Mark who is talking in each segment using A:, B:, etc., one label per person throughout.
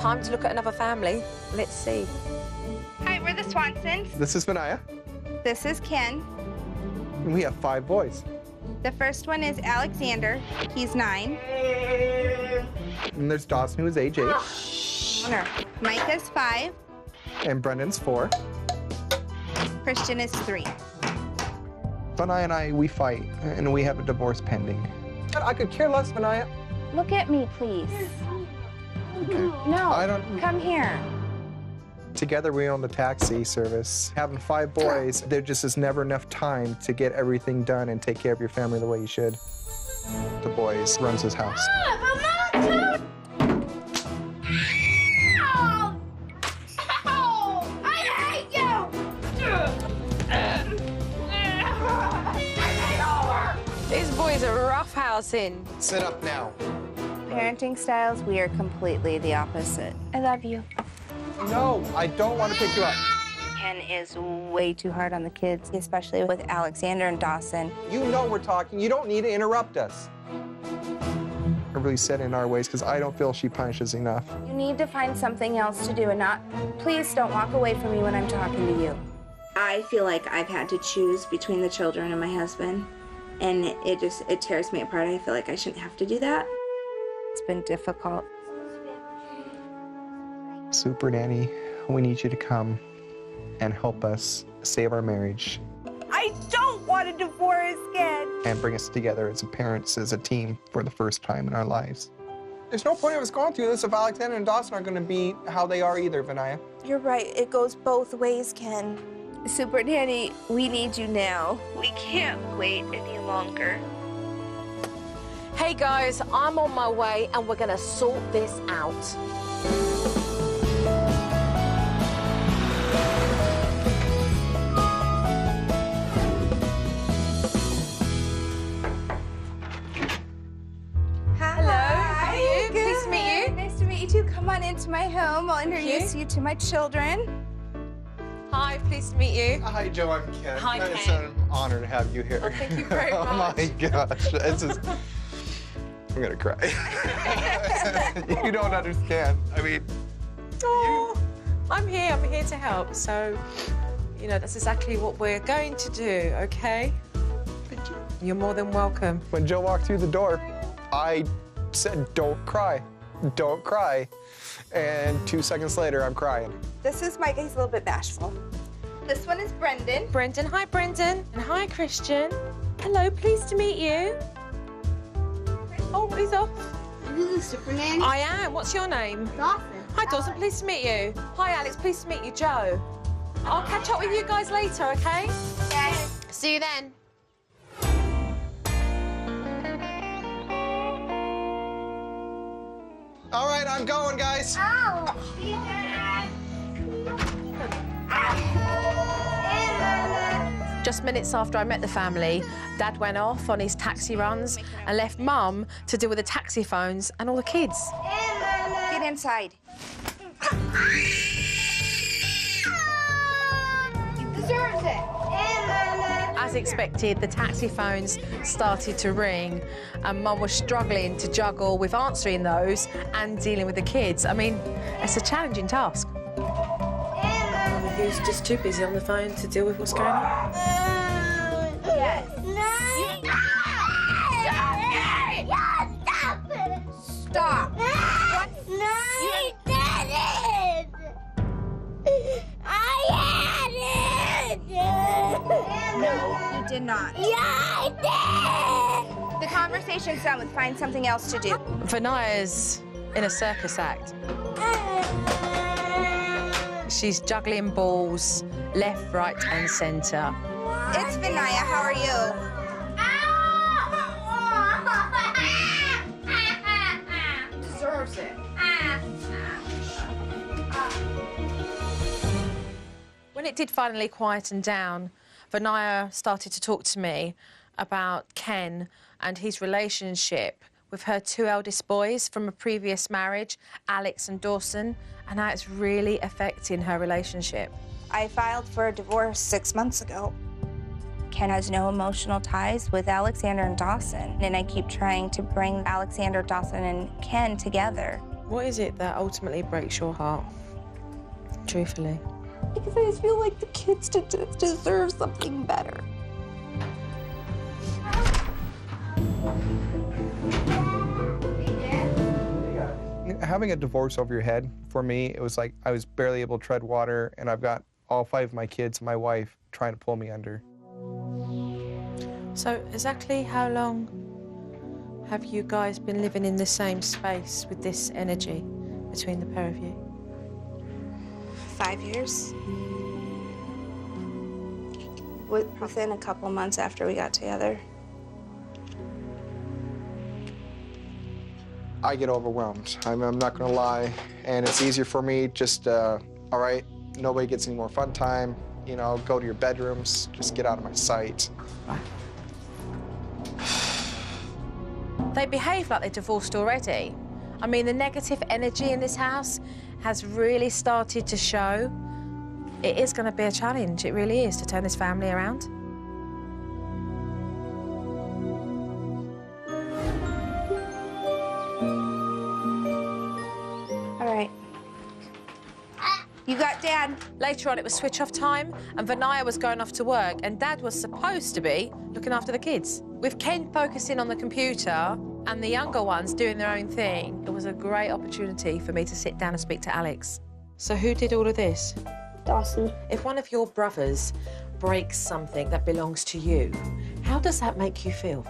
A: time to look at another family. Let's see.
B: Hi, we're the Swansons.
C: This is Vania.
B: This is Ken.
C: And we have 5 boys.
B: The first one is Alexander. He's 9.
C: And there's Dawson, who is age 8.
B: Micah's 5.
C: And Brendan's 4.
B: Christian is 3.
C: Vania and I, we fight, and we have a divorce pending. I could care less, Vania.
B: Look at me, please.
C: Okay.
B: No, come here.
C: Together we own the taxi service. Having 5 boys, there just is never enough time to get everything done and take care of your family the way you should. The boys runs his house.
A: These boys are roughhousing.
C: Sit up now.
B: Parenting styles, we are completely the opposite. I love you.
C: No, I don't want to pick you up.
B: Ken is way too hard on the kids, especially with Alexander and Dawson.
C: You know we're talking. You don't need to interrupt us. I really set in our ways because I don't feel she punishes enough.
B: You need to find something else to do and not, please don't walk away from me when I'm talking to you. I feel like I've had to choose between the children and my husband, and it tears me apart. I feel like I shouldn't have to do that. It's been difficult.
C: Supernanny, we need you to come and help us save our marriage.
B: I don't want a divorce, Ken.
C: And bring us together as parents, as a team, for the first time in our lives. There's no point of us going through this if Alexander and Dawson aren't going to be how they are either, Vania.
B: You're right. It goes both ways, Ken. Supernanny, we need you now. We can't wait any longer.
A: Hey guys, I'm on my way and we're gonna sort this out.
B: Hi.
A: Good. Pleased to meet you.
B: Nice to meet you too. Come on into my home. I'll introduce you to my children.
A: Hi, pleased to meet you.
C: Hi, Joe. I'm Ken.
A: Hi, Ken.
C: It's an honor to have you here.
A: Oh, thank you very much.
C: Oh my gosh, this is. I'm gonna cry. You don't understand. I mean.
A: Oh, I'm here to help. So, you know, that's exactly what we're going to do, okay?
C: Thank you.
A: You're more than welcome.
C: When Joe walked through the door, I said, "Don't cry, don't cry," and 2 seconds later, I'm crying.
B: This is Micah. He's a little bit bashful. This one is Brendan.
A: Brendan, hi Brendan. And hi Christian. Hello, pleased to meet you. Oh, he's off.
D: Are you the Supernanny?
A: I am. What's your name?
D: Dawson.
A: Hi Dawson, pleased to meet you. Hi Alex, pleased to meet you. Joe. I'll catch up with you guys later, okay?
D: Yes.
A: See you then.
C: All right, I'm going, guys.
D: Ow!
A: Just minutes after I met the family, Dad went off on his taxi runs and left Mum to deal with the taxi phones and all the kids.
B: Get inside.
D: He deserves it.
A: As expected, the taxi phones started to ring and Mum was struggling to juggle with answering those and dealing with the kids. I mean, it's a challenging task. Who's just too busy on the phone to deal with what's going on?
D: Yes.
B: Stop.
D: No, you didn't. I had it.
B: No, you did not.
D: Yeah, I
B: The conversation's done with find something else to do.
A: Vania's in a circus act.
D: did.
A: She's juggling balls left, right, and centre.
B: It's Vania. How are you?
D: Deserves it.
A: When it did finally quieten down, Vania started to talk to me about Ken and his relationship with her 2 eldest boys from a previous marriage, Alex and Dawson, and how it's really affecting her relationship.
B: I filed for a divorce 6 months ago. Ken has no emotional ties with Alexander and Dawson, and I keep trying to bring Alexander, Dawson, and Ken together.
A: What is it that ultimately breaks your heart? Truthfully.
B: Because I just feel like the kids deserve something better.
C: Having a divorce over your head, for me, it was like I was barely able to tread water, and I've got all 5 of my kids and my wife trying to pull me under.
A: So exactly how long have you guys been living in the same space with this energy between the pair of you?
B: 5 years. Within a couple months after we got together.
C: I get overwhelmed. I'm not gonna lie, and it's easier for me just, all right, nobody gets any more fun time, you know, go to your bedrooms, just get out of my sight.
A: Right. They behave like they're divorced already. I mean, the negative energy in this house has really started to show. It is gonna be a challenge, it really is, to turn this family around.
B: You got Dad.
A: Later on, it was switch-off time, and Vania was going off to work, and Dad was supposed to be looking after the kids. With Ken focusing on the computer and the younger ones doing their own thing, it was a great opportunity for me to sit down and speak to Alex. So who did all of this?
D: Dawson.
A: If one of your brothers breaks something that belongs to you, how does that make you feel?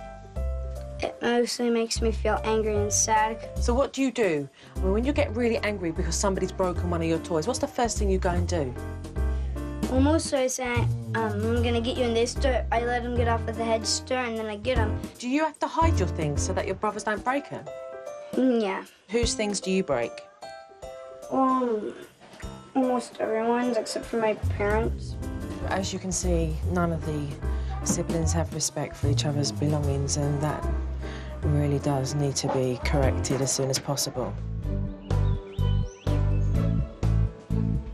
D: It mostly makes me feel angry and sad.
A: So what do you do? I mean, when you get really angry because somebody's broken one of your toys, what's the first thing you go and do?
D: Well, most I say, I'm gonna get you in this store. I let him get off of the head store and then I get him.
A: Do you have to hide your things so that your brothers don't break them?
D: Yeah.
A: Whose things do you break?
D: Almost everyone's except for my parents.
A: As you can see, none of the siblings have respect for each other's belongings, and that really does need to be corrected as soon as possible.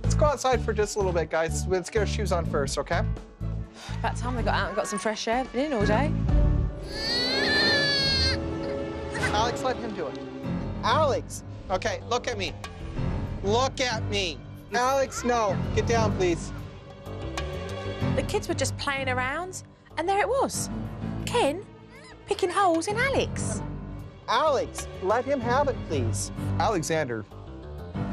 C: Let's go outside for just a little bit, guys. Let's get our shoes on first, okay?
A: About time we got out and got some fresh air. Been in all day.
C: Alex, let him do it. Alex! Okay, look at me. Look at me. Alex, no. Get down, please.
A: The kids were just playing around, and there it was. Ken picking holes in Alex.
C: Alex, let him have it, please. Alexander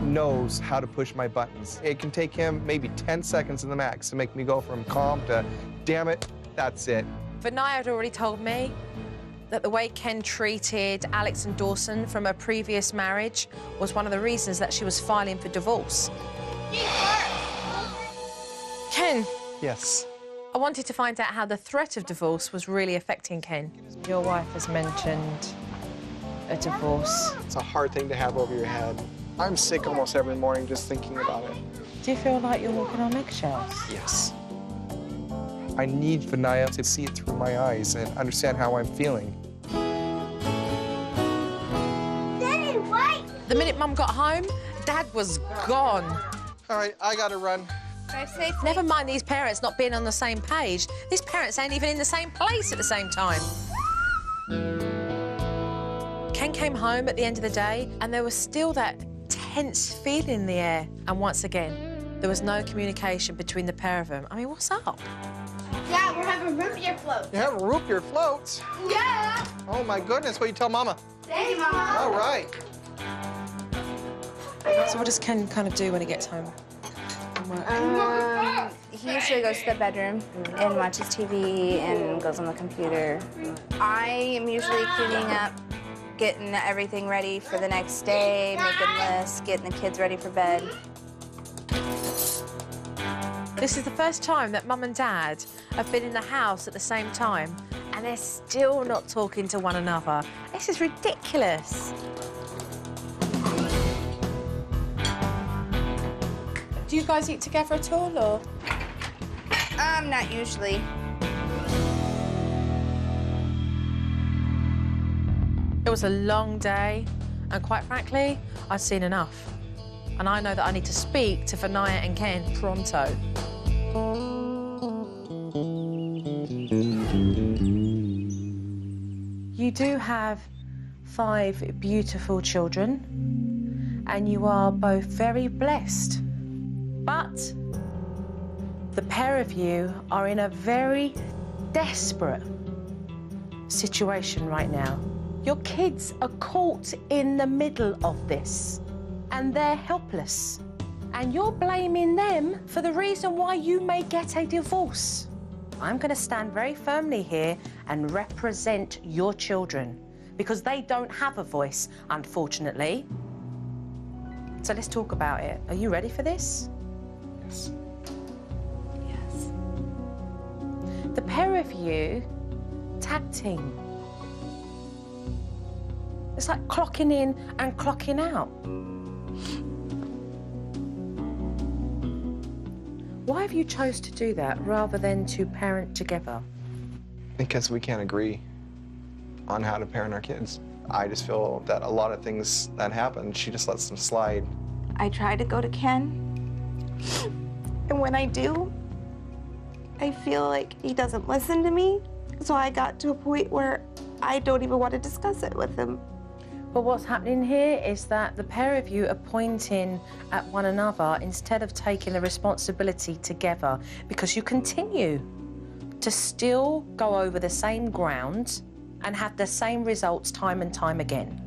C: knows how to push my buttons. It can take him maybe 10 seconds in the max to make me go from calm to, damn it, that's it.
A: Vania had already told me that the way Ken treated Alex and Dawson from a previous marriage was one of the reasons that she was filing for divorce. Ken.
C: Yes.
A: I wanted to find out how the threat of divorce was really affecting Ken. Your wife has mentioned a divorce.
C: It's a hard thing to have over your head. I'm sick almost every morning just thinking about it.
A: Do you feel like you're walking on eggshells?
C: Yes. I need Vania to see it through my eyes and understand how I'm feeling.
D: Daddy, wait!
A: The minute Mum got home, Dad was gone.
C: All right, I gotta run.
B: Drive safely.
A: Never mind these parents not being on the same page. These parents ain't even in the same place at the same time. Ken came home at the end of the day, and there was still that tense feeling in the air. And once again, there was no communication between the pair of them. I mean, what's up?
D: Dad, we're having root beer floats.
C: You have root beer floats?
D: Yeah!
C: Oh my goodness, what you tell Mama?
D: Thank you, Mama.
C: All right.
A: So what does Ken kind of do when he gets home?
B: He usually goes to the bedroom and watches TV and goes on the computer. I am usually cleaning up, getting everything ready for the next day, making lists, getting the kids ready for bed.
A: This is the first time that Mum and Dad have been in the house at the same time, and they're still not talking to one another. This is ridiculous. Do you guys eat together at all, or?
B: Not usually.
A: It was a long day, and quite frankly, I'd seen enough. And I know that I need to speak to Vania and Ken pronto. You do have 5 beautiful children, and you are both very blessed. But the pair of you are in a very desperate situation right now. Your kids are caught in the middle of this, and they're helpless. And you're blaming them for the reason why you may get a divorce. I'm going to stand very firmly here and represent your children, because they don't have a voice, unfortunately. So let's talk about it. Are you ready for this?
C: Yes.
B: Yes.
A: The pair of you, tag team. It's like clocking in and clocking out. Why have you chose to do that rather than to parent together?
C: Because we can't agree on how to parent our kids. I just feel that a lot of things that happen, she just lets them slide.
B: I try to go to Ken, and when I do, I feel like he doesn't listen to me. So I got to a point where I don't even want to discuss it with him.
A: But what's happening here is that the pair of you are pointing at one another instead of taking the responsibility together, because you continue to still go over the same ground and have the same results time and time again.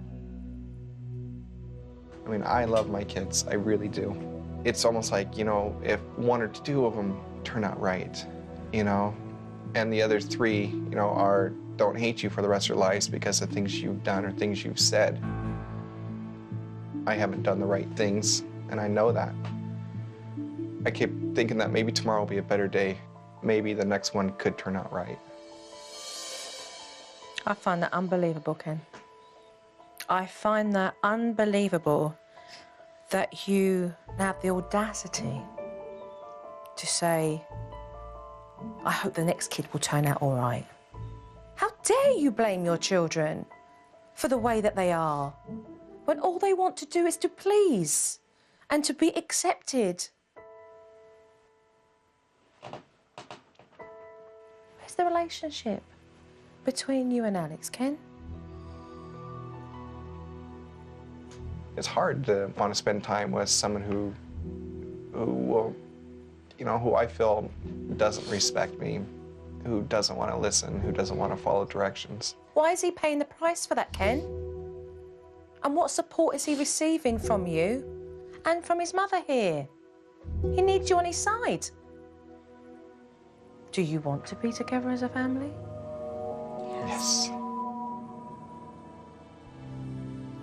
C: I mean, I love my kids, I really do. It's almost like, you know, if one or two of them turn out right, you know, and the other three, you know, don't hate you for the rest of their lives because of things you've done or things you've said. I haven't done the right things, and I know that. I keep thinking that maybe tomorrow will be a better day. Maybe the next one could turn out right.
A: I find that unbelievable, Ken. I find that unbelievable that you have the audacity to say, I hope the next kid will turn out all right. How dare you blame your children for the way that they are, when all they want to do is to please and to be accepted? Where's the relationship between you and Alex, Ken?
C: It's hard to want to spend time with someone who will, you know, who I feel doesn't respect me, who doesn't want to listen, who doesn't want to follow directions.
A: Why is he paying the price for that, Ken? And what support is he receiving from you and from his mother here? He needs you on his side. Do you want to be together as a family?
C: Yes.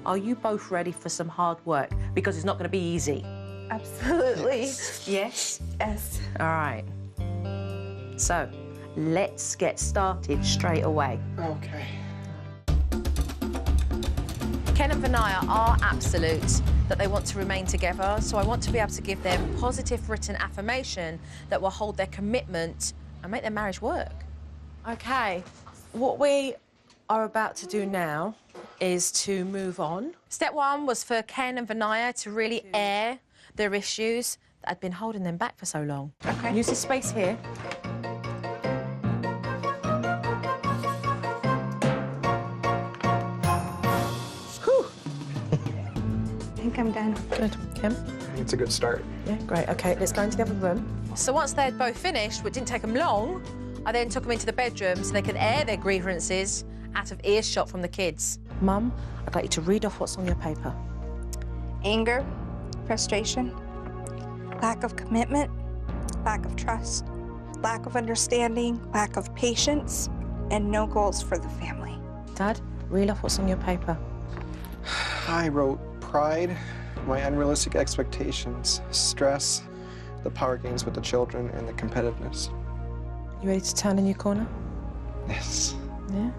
A: Are you both ready for some hard work? Because it's not going to be easy.
B: Absolutely.
A: Yes?
B: Yes.
A: All right. So, let's get started straight away.
C: Okay.
A: Ken and Vania are absolute that they want to remain together, so I want to be able to give them positive written affirmation that will hold their commitment and make their marriage work. Okay, what we are about to do now is to move on. Step one was for Ken and Vania to really air their issues that had been holding them back for so long.
B: Okay.
A: Use this space here. Whew.
B: I think I'm done.
A: Good. Kim?
C: It's a good start.
A: Yeah, great. OK, let's go into the other room. So once they'd both finished, which didn't take them long, I then took them into the bedroom so they could air their grievances out of earshot from the kids. Mum, I'd like you to read off what's on your paper.
B: Anger, frustration, lack of commitment, lack of trust, lack of understanding, lack of patience, and no goals for the family.
A: Dad, read off what's on your paper.
C: I wrote pride, my unrealistic expectations, stress, the power games with the children, and the competitiveness.
A: You ready to turn in your corner?
C: Yes.
A: Yeah?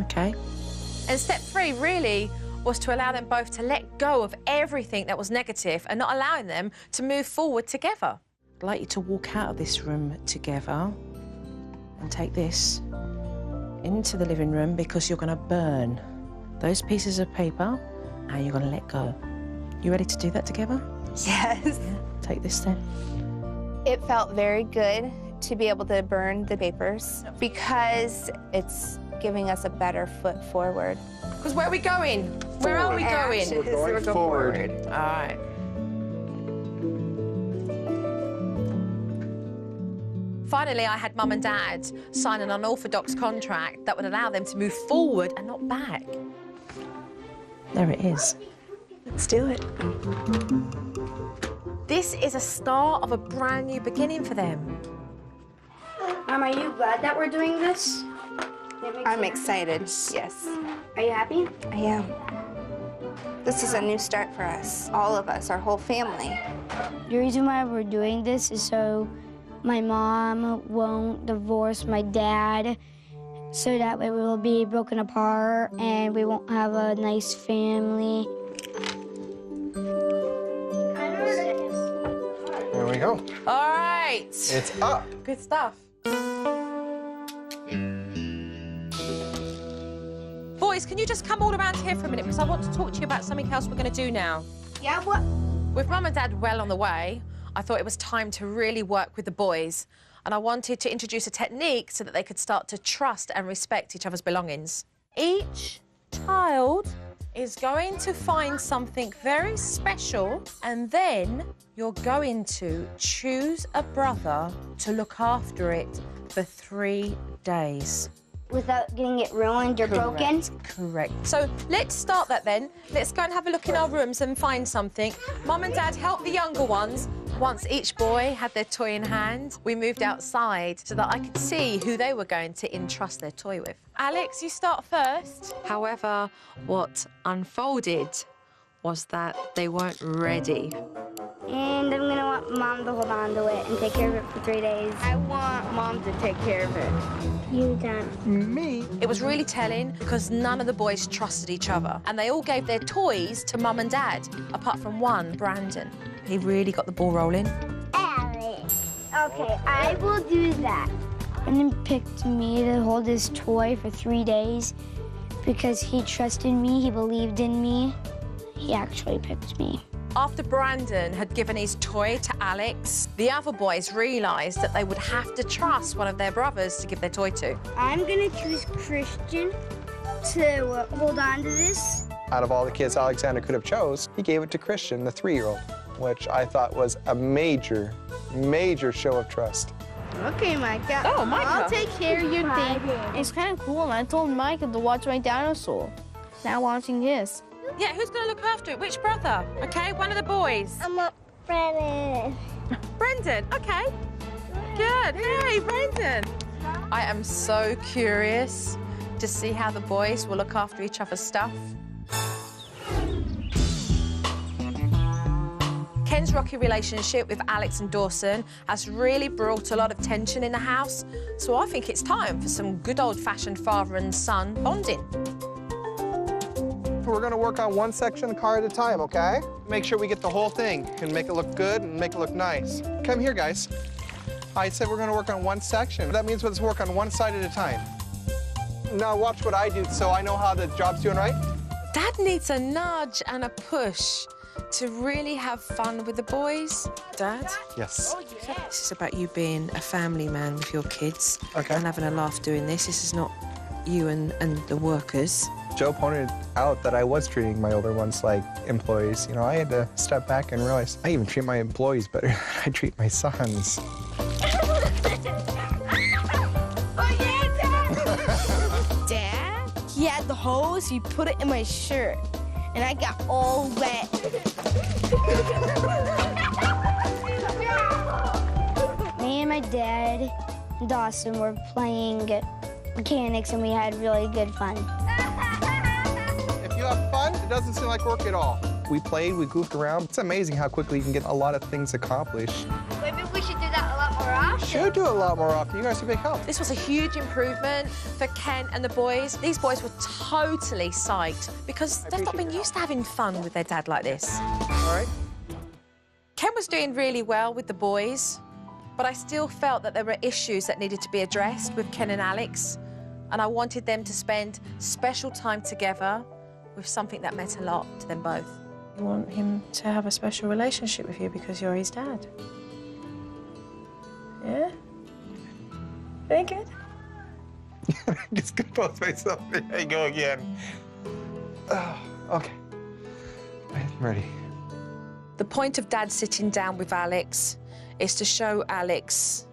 A: OK. And step three, really, was to allow them both to let go of everything that was negative and not allowing them to move forward together. I'd like you to walk out of this room together and take this into the living room, because you're going to burn those pieces of paper and you're going to let go. You ready to do that together?
B: Yes.
A: Yeah. Take this then.
B: It felt very good to be able to burn the papers because it's giving us a better foot forward.
A: Because where are we going? Where are we going?
B: Ashes.
C: We're going forward.
A: All right. Finally, I had Mum and Dad sign an unorthodox contract that would allow them to move forward and not back. There it is. Let's do it. This is a start of a brand new beginning for them.
D: Mom, are you glad that we're doing this?
B: I'm excited, yes.
D: Are you happy?
B: I am. This is a new start for us, all of us, our whole family.
D: The reason why we're doing this is so my mom won't divorce my dad, so that way we will be broken apart and we won't have a nice family.
C: There we go.
A: All right.
C: It's up.
A: Good stuff. Boys, can you just come all around here for a minute, because I want to talk to you about something else we're going to do now.
D: Yeah, what?
A: With Mum and Dad well on the way, I thought it was time to really work with the boys, and I wanted to introduce a technique so that they could start to trust and respect each other's belongings. Each child is going to find something very special, and then you're going to choose a brother to look after it for 3 days.
D: Without getting it ruined or broken?
A: Correct. So let's start that then. Let's go and have a look in our rooms and find something. Mum and Dad help the younger ones. Once each boy had their toy in hand, we moved outside so that I could see who they were going to entrust their toy with. Alex, you start first. However, what unfolded was that they weren't ready.
D: And I'm gonna want Mom to hold on to it and take care of it for 3 days.
B: I want Mom to take care of it.
D: You done.
C: Me?
A: It was really telling because none of the boys trusted each other, and they all gave their toys to Mum and Dad, apart from one, Brandon. He really got the ball rolling.
D: Alex. Okay, I will do that. Brandon picked me to hold his toy for 3 days because he trusted me, he believed in me. He actually picked me.
A: After Brandon had given his toy to Alex, the other boys realised that they would have to trust one of their brothers to give their toy to.
D: I'm gonna choose Christian to hold on to this.
C: Out of all the kids Alexander could have chose, he gave it to Christian, the 3-year-old, which I thought was a major, major show of trust.
E: Okay, Micah.
A: Oh, Micah.
E: I'll take care of your thing. It's kind of cool, and I told Micah to watch my dinosaur. Now watching his.
A: Yeah, who's going to look after it? Which brother? Okay, one of the boys.
D: I'm a Brandon.
A: Brendan, okay. Good. Hey, Brendan. I am so curious to see how the boys will look after each other's stuff. Ken's rocky relationship with Alex and Dawson has really brought a lot of tension in the house, so I think it's time for some good old-fashioned father and son bonding.
C: We're gonna work on one section of the car at a time, okay? Make sure we get the whole thing and make it look good and make it look nice. Come here, guys. I said we're gonna work on one section. That means let's work on one side at a time. Now watch what I do so I know how the job's doing right.
A: Dad needs a nudge and a push to really have fun with the boys. Dad?
C: Yes.
A: This is about you being a family man with your kids and having a laugh doing this. This is not you and the workers.
C: Joe pointed out that I was treating my older ones like employees. You know, I had to step back and realize I even treat my employees better than I treat my sons.
E: Dad? He had the hose, he put it in my shirt, and I got all wet.
D: Me and my dad, Dawson, were playing mechanics and we had really good fun.
C: If you have fun, it doesn't seem like work at all. We played, we goofed around. It's amazing how quickly you can get a lot of things accomplished.
D: Maybe we should do that a lot more often.
C: Should do it a lot more often. You guys are a big help.
A: This was a huge improvement for Ken and the boys. These boys were totally psyched because they've not been used to having fun with their dad like this.
C: All right.
A: Ken was doing really well with the boys, but I still felt that there were issues that needed to be addressed with Ken and Alex, and I wanted them to spend special time together with something that meant a lot to them both. You want him to have a special relationship with you because you're his dad? Yeah? Very good.
C: Just compose myself. There you go again. Okay. Ready.
A: The point of Dad sitting down with Alex is to show Alex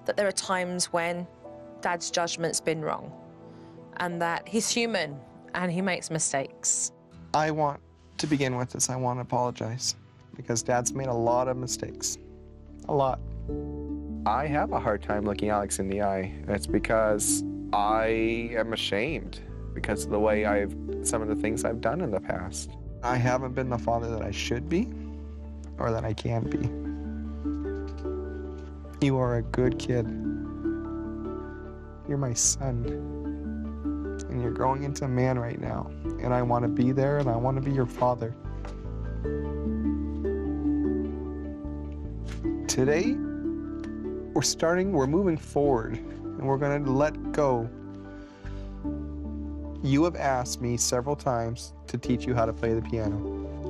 A: that there are times when Dad's judgment's been wrong and that he's human and he makes mistakes.
C: I want to begin with this. I want to apologize because Dad's made a lot of mistakes. A lot. I have a hard time looking Alex in the eye. It's because I am ashamed because of the way some of the things I've done in the past. I haven't been the father that I should be or that I can be. You are a good kid. You're my son. And you're growing into a man right now. And I want to be there and I want to be your father. Today, we're moving forward and we're going to let go. You have asked me several times to teach you how to play the piano.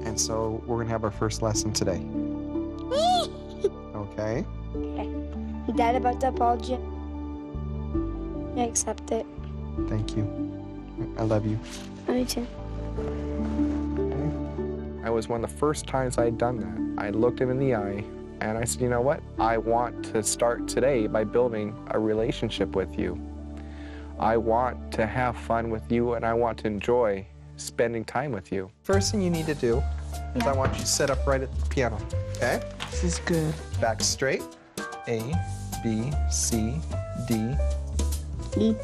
C: And so we're going to have our first lesson today. Okay?
D: Okay. Dad, about the apology. I accept it.
C: Thank you. I love you.
D: Me too.
C: I was one of the first times I had done that. I looked him in the eye and I said, you know what? I want to start today by building a relationship with you. I want to have fun with you and I want to enjoy spending time with you. First thing you need to do is I want you to sit up right at the piano, okay?
A: This is good.
C: Back straight. A, B, C, D.
D: E,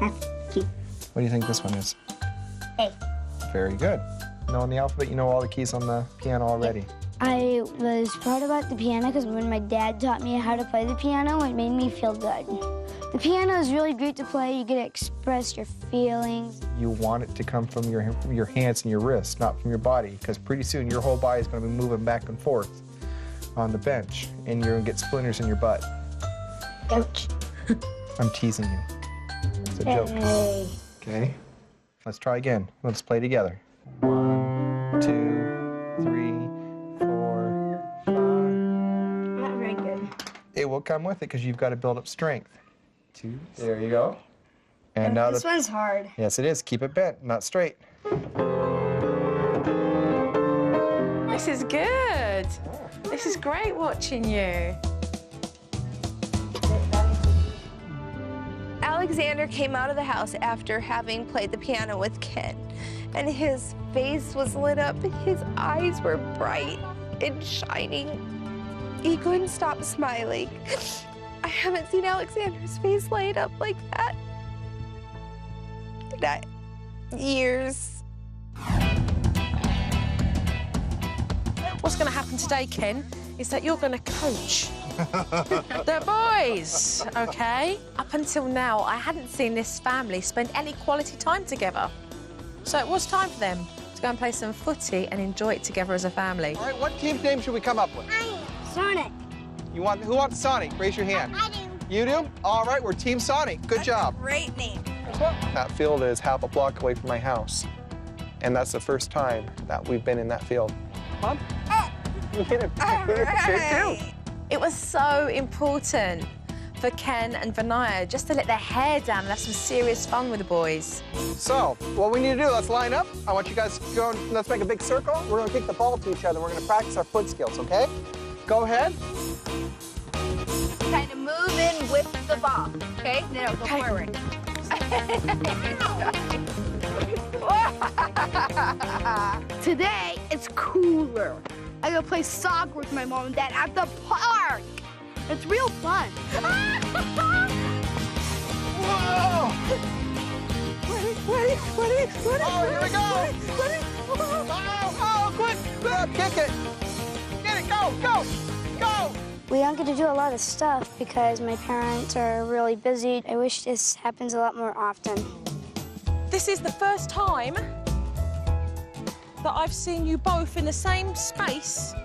D: F, G.
C: What do you think this one is?
D: A.
C: Very good. Knowing the alphabet, you know all the keys on the piano already.
D: I was proud about the piano because when my dad taught me how to play the piano, it made me feel good. The piano is really great to play. You get to express your feelings.
C: You want it to come from your hands and your wrists, not from your body, because pretty soon your whole body is going to be moving back and forth on the bench, and you're going to get splinters in your butt.
D: Ouch.
C: I'm teasing you. It's a joke.
D: Hey.
C: Okay? Let's try again. Let's play together. 1, 2, 3, 4, 5.
D: Not very good.
C: It will come with it because you've got to build up strength. 2. There you go. And now
D: This one's hard.
C: Yes, it is. Keep it bent, not straight.
A: This is good. This is great watching you.
B: Alexander came out of the house after having played the piano with Ken, and his face was lit up, his eyes were bright and shining. He couldn't stop smiling. I haven't seen Alexander's face light up like that in years.
A: What's going to happen today, Ken, is that you're going to coach the boys, okay? Up until now, I hadn't seen this family spend any quality time together. So it was time for them to go and play some footy and enjoy it together as a family.
C: All right, what team name should we come up with?
D: Sonic.
C: Who wants Sonic? Raise your hand.
D: I do.
C: You do? All right, we're Team Sonic. Good job.
B: Great name.
C: That field is half a block away from my house. And that's the first time that we've been in that field. Mom? You hit it.
B: Right.
A: It was so important for Ken and Vania just to let their hair down and have some serious fun with the boys.
C: So, what we need to do, let's line up. I want you guys to go and let's make a big circle. We're gonna kick the ball to each other. We're gonna practice our foot skills, okay? Go ahead.
B: Kind of move in with the ball, okay? Then it'll go forward.
E: Today, it's cooler. I gotta play soccer with my mom and dad at the park. It's real fun.
C: Whoa! Ready? Oh, here we go!
E: Ready?
C: Oh, quick! Kick it! Get it, go!
D: We don't get to do a lot of stuff because my parents are really busy. I wish this happens a lot more often.
A: This is the first time that I've seen you both in the same space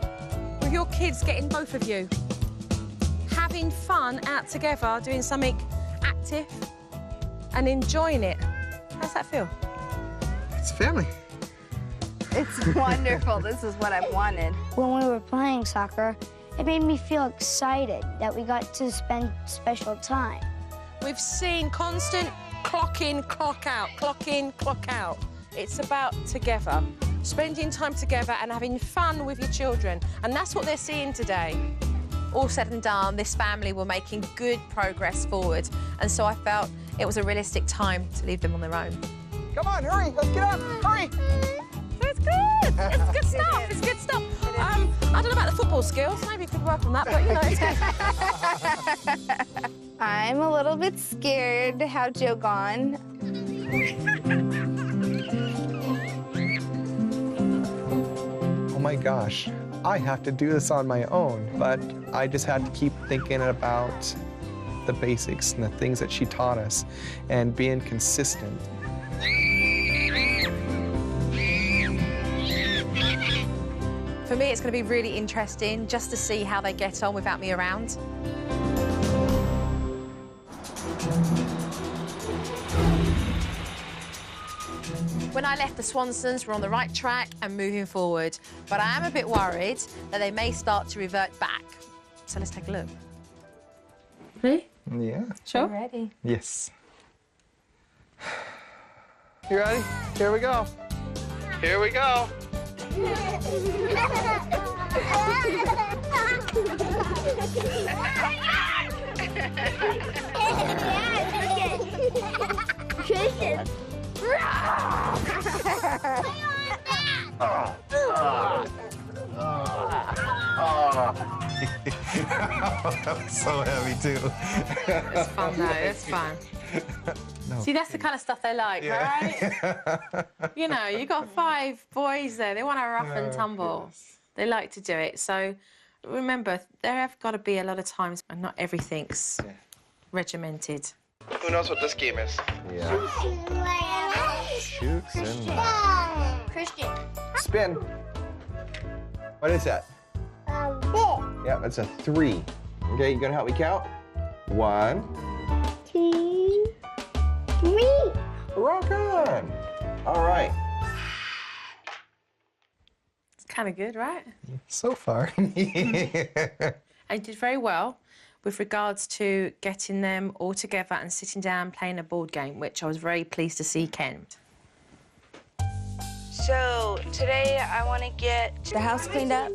A: with your kids, getting both of you having fun out together, doing something active and enjoying it. How's that feel?
C: It's family.
B: It's wonderful. This is what I've wanted.
D: When we were playing soccer, it made me feel excited that we got to spend special time.
A: We've seen constant clock in, clock out, clock in, clock out. It's about together. spending time together and having fun with your children. And that's what they're seeing today. All said and done, this family were making good progress forward. And so I felt it was a realistic time to leave them on their own.
C: Come on, hurry, let's get up, hurry.
A: It's good. It's good stuff. It's good stuff. I don't know about the football skills. Maybe you could work on that, but you know, it's good.
B: I'm a little bit scared to have Joe gone.
C: Oh my gosh, I have to do this on my own, but I just had to keep thinking about the basics and the things that she taught us and being consistent.
A: For me, it's going to be really interesting just to see how they get on without me around. When I left, the Swansons were on the right track and moving forward, but I am a bit worried that they may start to revert back. So let's take a look. Ready?
C: Yeah.
A: Sure.
B: I'm ready.
C: Yes. You ready? Here we go. Here we go.
D: Christian.
C: That was so heavy too.
A: It's fun though, it's fun.
C: No.
A: See, that's the kind of stuff they like, right? You know, you got 5 boys there. They want to rough and tumble.
C: Yes.
A: They like to do it. So remember, there have got to be a lot of times when not everything's regimented.
C: Who knows what this game is? Yeah. Shoots and
D: Christian.
C: spin. What is that? Yeah, that's a 3. Okay, you gonna help me count? 1,
D: 2, 3.
C: rock on. All right.
A: It's kind of good, right?
C: So far.
A: And you did very well with regards to getting them all together and sitting down playing a board game, which I was very pleased to see Ken.
B: So today I want to get the house cleaned up.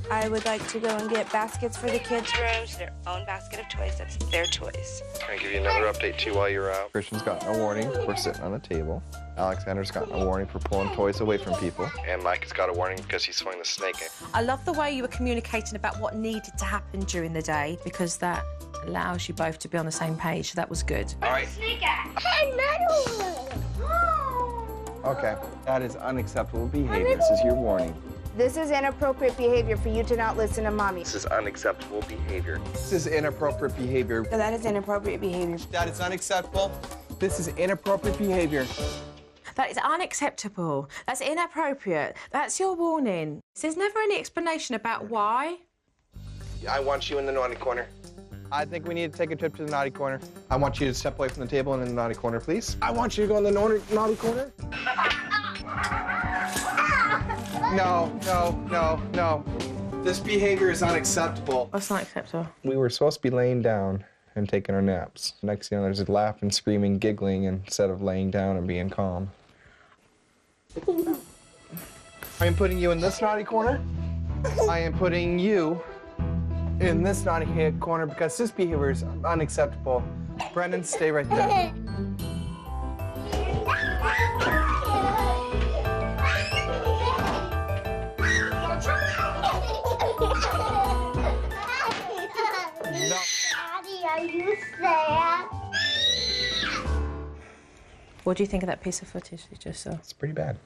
B: I would like to go and get baskets for the kids' rooms, their own basket of toys. That's their toys.
C: Can I give you another update, too, while you're out? Christian's gotten a warning for sitting on the table. Alexander's gotten a warning for pulling toys away from people. And Mike has got a warning because he swung the snake in.
A: I love the way you were communicating about what needed to happen during the day, because that allows you both to be on the same page. So that was good.
C: All right. Okay, that is unacceptable behavior. This is your warning.
B: This is inappropriate behavior for you to not listen to mommy.
C: This is unacceptable behavior. This is inappropriate behavior.
B: So that is inappropriate behavior.
C: That is unacceptable. This is inappropriate behavior.
A: That is unacceptable. That's inappropriate. That's your warning. There's never any explanation about why.
C: I want you in the naughty corner. I think we need to take a trip to the naughty corner. I want you to step away from the table and in the naughty corner, please. I want you to go in the naughty corner. No. This behavior is unacceptable.
A: That's not acceptable.
C: We were supposed to be laying down and taking our naps. Next thing you know, there's laughing, screaming, giggling instead of laying down and being calm. I am putting you in this naughty corner. I am putting you in this naughty corner because this behavior is unacceptable. Brendan, stay right there. No.
D: Daddy, are you sad?
A: What do you think of that piece of footage you just saw?
C: It's pretty bad.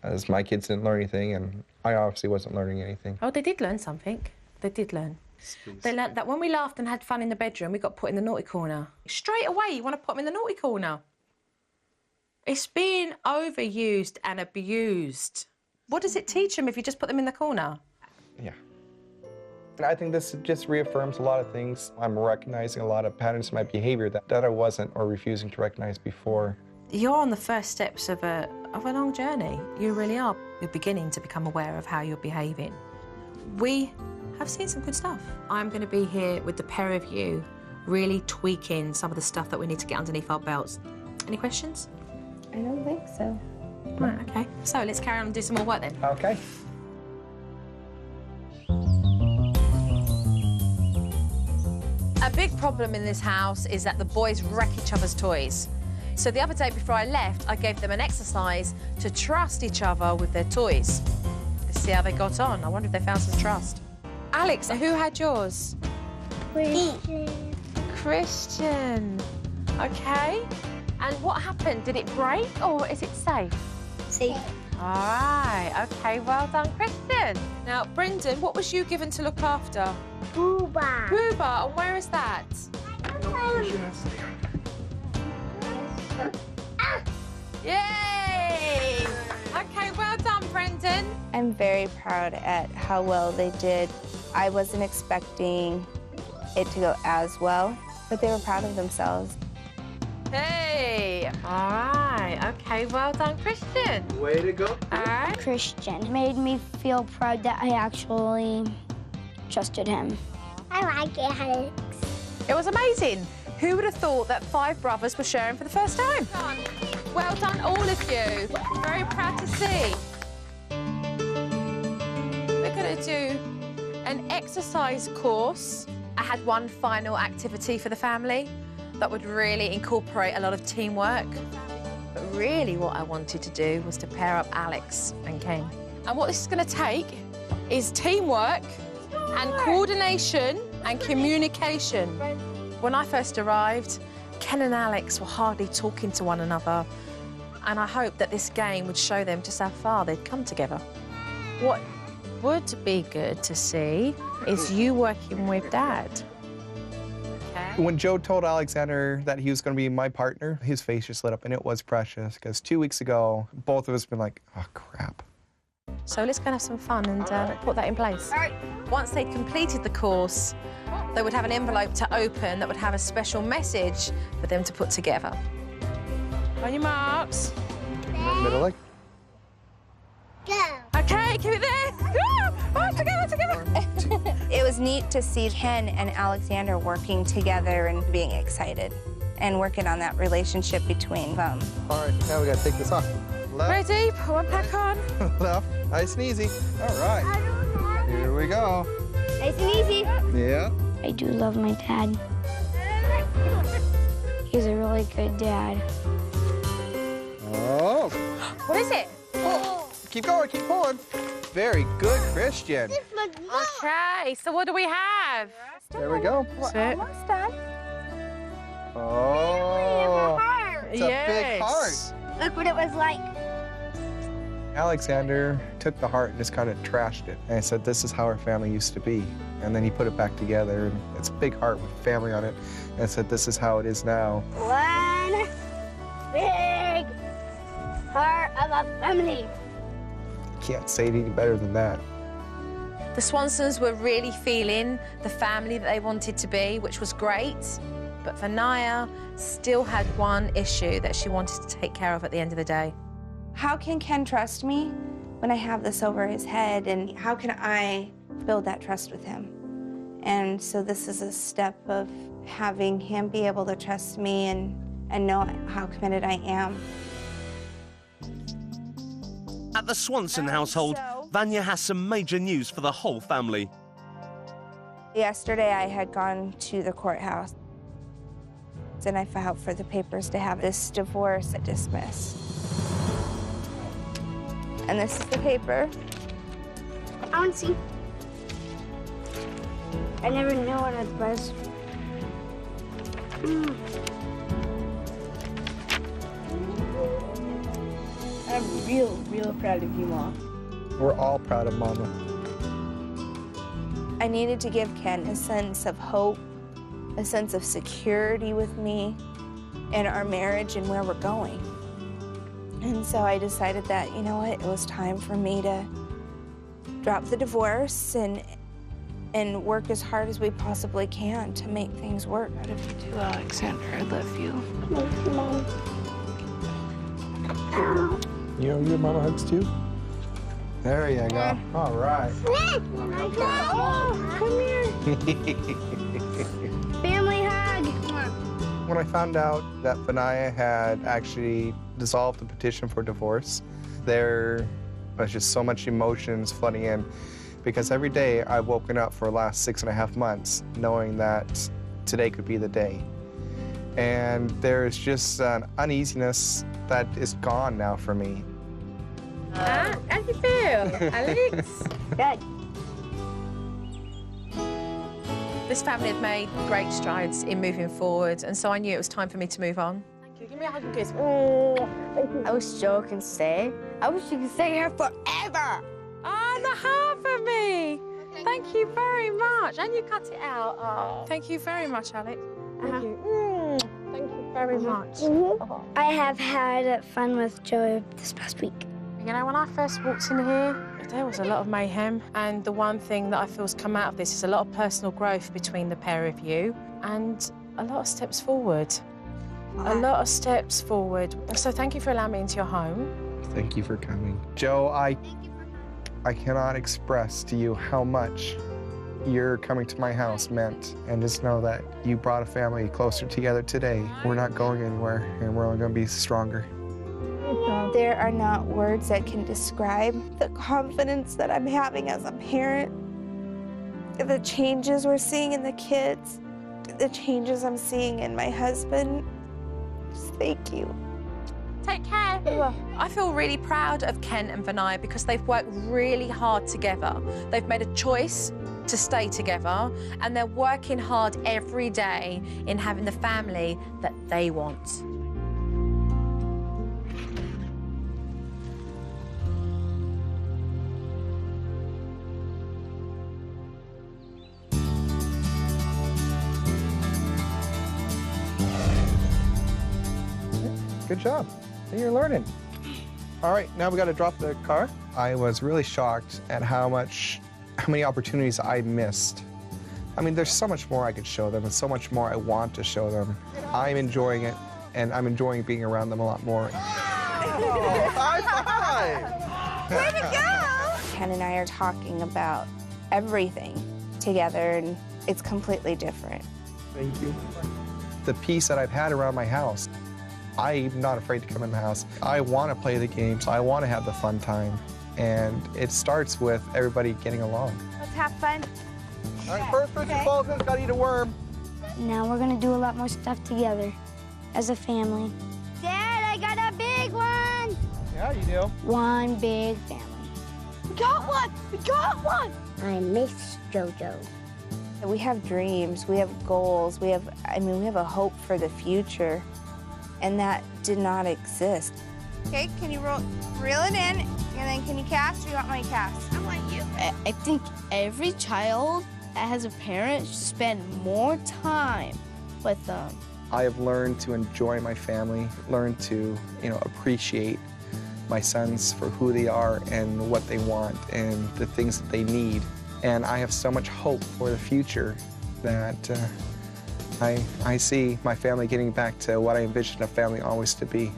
C: As my kids didn't learn anything, and I obviously wasn't learning anything.
A: Oh, they did learn something. They did learn. They learned that when we laughed and had fun in the bedroom, we got put in the naughty corner. Straight away, you want to put them in the naughty corner. It's being overused and abused. What does it teach them if you just put them in the corner?
C: Yeah. And I think this just reaffirms a lot of things. I'm recognizing a lot of patterns in my behavior that I wasn't or refusing to recognize before.
A: You're on the first steps of a long journey. You really are. You're beginning to become aware of how you're behaving. We have seen some good stuff. I'm going to be here with the pair of you, really tweaking some of the stuff that we need to get underneath our belts. Any questions?
B: I don't think so.
A: Right, okay. So let's carry on and do some more work then.
C: Okay.
A: A big problem in this house is that the boys wreck each other's toys. So the other day before I left, I gave them an exercise to trust each other with their toys. Let's see how they got on. I wonder if they found some trust. Alex, who had yours? Christian. Okay. And what happened? Did it break or is it safe?
D: Safe.
A: All right. Okay, well done, Christian. Now, Brendan, what was you given to look after?
D: Booba.
A: Booba, and where is that? Yay! Okay, well done, Brendan.
B: I'm very proud at how well they did. I wasn't expecting it to go as well, but they were proud of themselves.
A: Hey! All right. Okay, well done, Christian.
C: Way to go.
A: All right.
D: Christian made me feel proud that I actually trusted him. I like Alex.
A: It was amazing. Who would have thought that 5 brothers were sharing for the first time? Well done, all of you. Very proud to see. We're going to do an exercise course. I had one final activity for the family that would really incorporate a lot of teamwork. But really what I wanted to do was to pair up Alex and Ken. And what this is going to take is teamwork and coordination and communication. When I first arrived, Ken and Alex were hardly talking to one another, and I hoped that this game would show them just how far they'd come together. What would be good to see is you working with Dad. Okay.
C: When Joe told Alexander that he was going to be my partner, his face just lit up, and it was precious, because 2 weeks ago, both of us been like, oh, crap.
A: So let's go and have some fun and put that in place. All right. Once they completed the course, they would have an envelope to open that would have a special message for them to put together. On your marks.
C: Middle leg.
D: Go.
A: Okay, keep it there. Oh, together.
B: It was neat to see Ken and Alexander working together and being excited and working on that relationship between them.
C: All right, now we got to take this off. Left,
A: Ready? Put one back on.
C: left, nice and easy. All right, here we go.
D: Nice and easy.
C: Yeah.
D: I do love my dad. He's a really good dad.
C: Oh.
A: What is it?
C: Oh. Keep going, keep pulling. Very good, Christian.
A: Okay, so what do we have?
C: There we go.
B: Almost done.
C: Oh. It's a big heart.
D: Look what it was like.
C: Alexander took the heart and just kind of trashed it. And I said, this is how our family used to be. And then he put it back together, and it's a big heart with family on it. And I said, this is how it is now.
D: One big heart of a family.
C: Can't say it any better than that.
A: The Swansons were really feeling the family that they wanted to be, which was great. But Vania still had one issue that she wanted to take care of at the end of the day.
B: How can Ken trust me when I have this over his head, and how can I build that trust with him? And so this is a step of having him be able to trust me and know how committed I am.
F: At the Swanson household, Vania has some major news for the whole family.
B: Yesterday I had gone to the courthouse and I filed for the papers to have this divorce dismissed. And this is the paper.
D: I want to see. I never knew what it was.
G: I'm real proud of you, Mom.
C: We're all proud of Mama.
B: I needed to give Ken a sense of hope, a sense of security with me in our marriage and where we're going. And so I decided that, you know what, it was time for me to drop the divorce and work as hard as we possibly can to make things work.
G: I love you too, Alexander. I love you.
D: Thank you, Mom.
C: You know your Mama hugs too? There you go. All right.
D: Oh, come here. Family hug.
C: When I found out that Vania had actually dissolved the petition for divorce, There was just so much emotions flooding in because every day I've woken up for the last 6.5 months knowing that today could be the day. And there's just an uneasiness that is gone now for me.
A: How do you feel, Alex?
D: Good.
A: This family had made great strides in moving forward, and so I knew it was time for me to move on. Thank you. Give me a hug and kiss.
G: I wish Joe can stay. I wish you could stay here forever.
A: Oh, the heart for me. Thank you very much. And you cut it out. Oh. Thank you very much, Alex. Thank you. Thank you very much.
D: I have had fun with Joe this past week.
A: You know, when I first walked in here, there was a lot of mayhem. And the one thing that I feel has come out of this is a lot of personal growth between the pair of you and a lot of steps forward. A lot of steps forward. So thank you for allowing me into your home.
C: Thank you for coming. Joe, I cannot express to you how much your coming to my house meant. And just know that you brought a family closer together today. We're not going anywhere, and we're only going to be stronger.
B: There are not words that can describe the confidence that I'm having as a parent, the changes we're seeing in the kids, the changes I'm seeing in my husband. Just thank you.
A: Take care. I feel really proud of Ken and Vania because they've worked really hard together. They've made a choice to stay together, and they're working hard every day in having the family that they want.
C: Good job. You're learning. All right, now we got to drop the car. I was really shocked at how many opportunities I missed. I mean, there's so much more I could show them and so much more I want to show them. I'm enjoying it, and I'm enjoying being around them a lot more. Oh, high five!
B: Way to go! Ken and I are talking about everything together, and it's completely different.
C: Thank you. The peace that I've had around my house, I'm not afraid to come in the house. I want to play the games. I want to have the fun time. And it starts with everybody getting along.
B: Let's have fun.
C: All right, first person falls in, got to eat a worm.
D: Now we're gonna do a lot more stuff together as a family. Dad, I got a big one!
C: Yeah, you do.
D: One big family.
E: We got one! We got one!
D: I miss JoJo.
B: We have dreams, we have goals, we have a hope for the future, and that did not exist. Okay, can you reel it in, and then can you cast, or you want my cast? I want you.
G: I think every child that has a parent should spend more time with them.
C: I have learned to enjoy my family, learned to, appreciate my sons for who they are and what they want and the things that they need. And I have so much hope for the future that I see my family getting back to what I envisioned a family always to be.